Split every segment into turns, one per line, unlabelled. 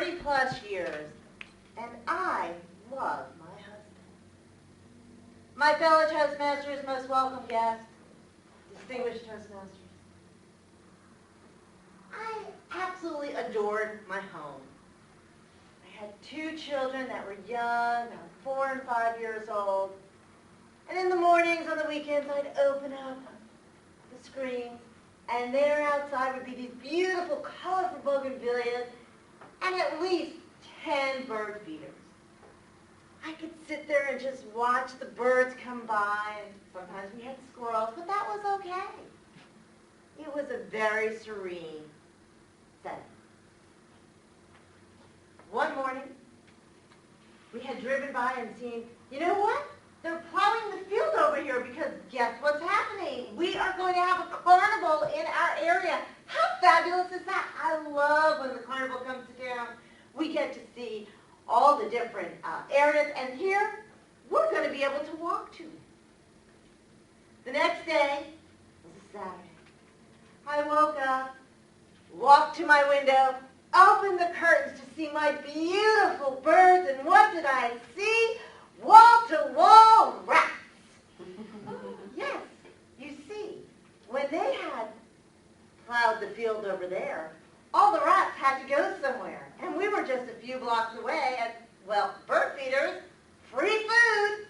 30+ years, and I love my husband. My fellow Toastmasters, most welcome guests, distinguished Toastmasters. I absolutely adored my home. I had 2 children that were young, 4 and 5 years old. And in the mornings, on the weekends, I'd open up the screens, and there outside would be these beautiful, colorful bougainvilleas and at least 10 bird feeders. I could sit there and just watch the birds come by, and sometimes we had squirrels, but that was okay. It was a very serene setting. One morning, we had driven by and seen, you know what? They're plowing the field over here because guess what's happening? We are going to have a carnival in our area. How fabulous is that? I love when the carnival comes to town. We get to see all the different areas, and here we're going to be able to walk to it. The next day was a Saturday. I woke up, walked to my window, opened the curtains to see my beautiful birds, and what did I see? Wall-to-wall rats. Yes, you see, when they had plowed the field over there, all the rats had to go somewhere, and we were just a few blocks away at, well, bird feeders, free food.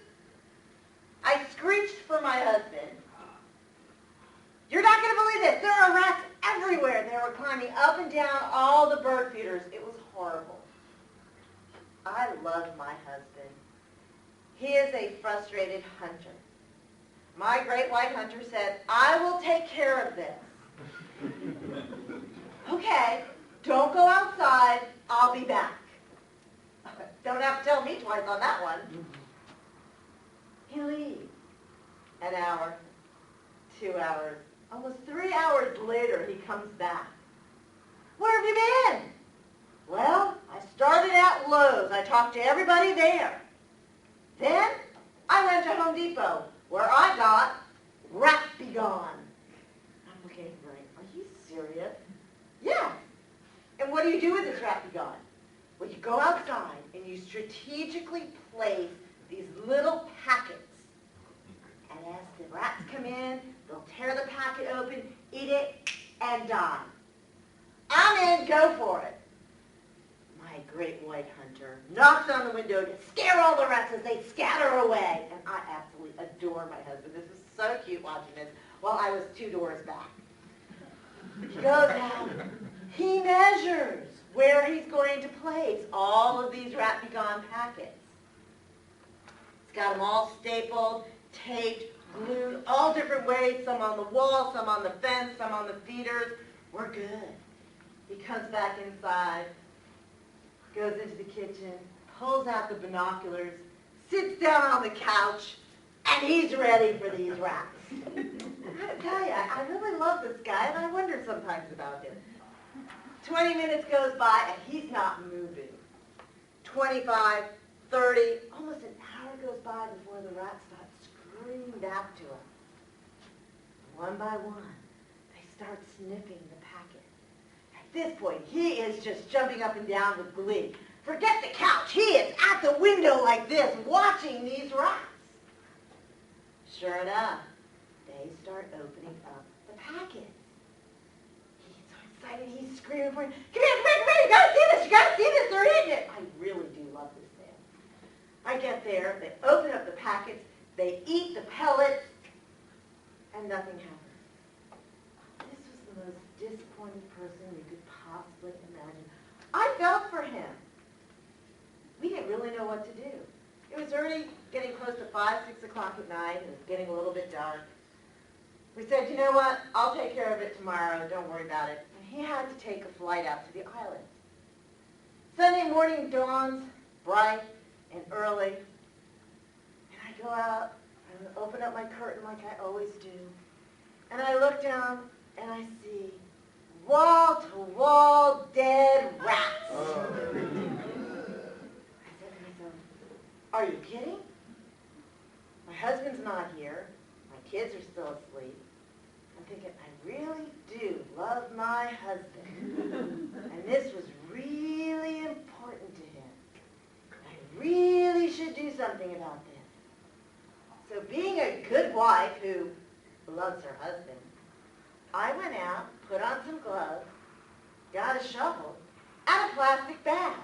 I screeched for my husband. You're not going to believe this. There are rats everywhere. They were climbing up and down all the bird feeders. It was horrible. I love my husband. He is a frustrated hunter. My great white hunter said, I will take care of this. Okay, don't go outside. I'll be back. Don't have to tell me twice on that one. He leaves. An hour, 2 hours, almost 3 hours later, he comes back. Where have you been? Well, I started at Lois. I talked to everybody there. Then I went to Home Depot, where I got Rat Be Gone. I'm looking at him going, are you serious? Yeah. And what do you do with this Rat Be Gone? Well, you go outside and you strategically place these little packets. And as the rats come in, they'll tear the packet open, eat it, and die. I'm in, go for it. My great white hunter knocks on the window to scare all the rats as they scatter away. And I absolutely adore my husband. This was so cute watching this while I was 2 doors back. He goes out. He measures where he's going to place all of these Rat Be Gone packets. He's got them all stapled, taped, glued, all different ways, some on the wall, some on the fence, some on the feeders. We're good. He comes back inside, goes into the kitchen, pulls out the binoculars, sits down on the couch, and he's ready for these rats. I gotta tell you, I really love this guy, and I wonder sometimes about him. 20 minutes goes by, and he's not moving. 25, 30, almost an hour goes by before the rats start screaming back to him. One by one, they start sniffing the packet. At this point, he is just jumping up and down with glee. Forget the couch. He is at the window like this, watching these rats. Sure enough, they start opening up the packet. He's so excited, he's screaming for him. Come here, you gotta see this, they're eating it. I really do love this man. I get there, they open up the packets, they eat the pellets, and nothing happens. This was the most disappointed person you could possibly imagine. I felt for him. We didn't really know what to do. It was already getting close to 5, 6 o'clock at night, and it was getting a little bit dark. We said, you know what, I'll take care of it tomorrow, don't worry about it. And he had to take a flight out to the island. Sunday morning dawns, bright and early, and I go out and open up my curtain like I always do, and I look down and I see wall-to-wall dead rats. Oh. I said to myself, are you kidding? My husband's not here. My kids are still asleep. I'm thinking, I really do love my husband. And this was really important. something about this. So being a good wife who loves her husband, I went out, put on some gloves, got a shovel, and a plastic bag.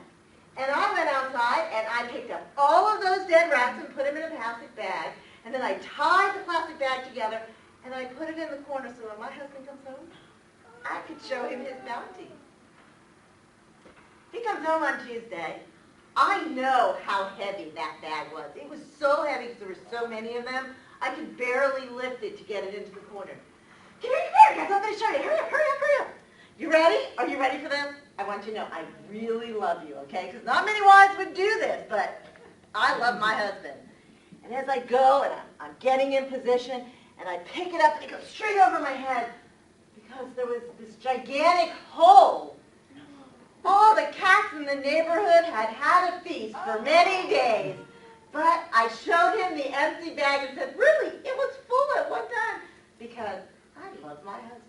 And I went outside and I picked up all of those dead rats and put them in a plastic bag. And then I tied the plastic bag together and I put it in the corner so when my husband comes home, I could show him his bounty. He comes home on Tuesday. I know how heavy that bag was. It was so heavy because there were so many of them, I could barely lift it to get it into the corner. Come here, I got something to show you. Hurry up, hurry up, hurry up. You ready? Are you ready for this? I want you to know I really love you, okay? Because not many wives would do this, but I love my husband. And as I go and I'm getting in position and I pick it up and it goes straight over my head because there was this gigantic hole. All the cats in the neighborhood had had a feast for many days. But I showed him the empty bag and said, really, it was full at one time because I love my husband.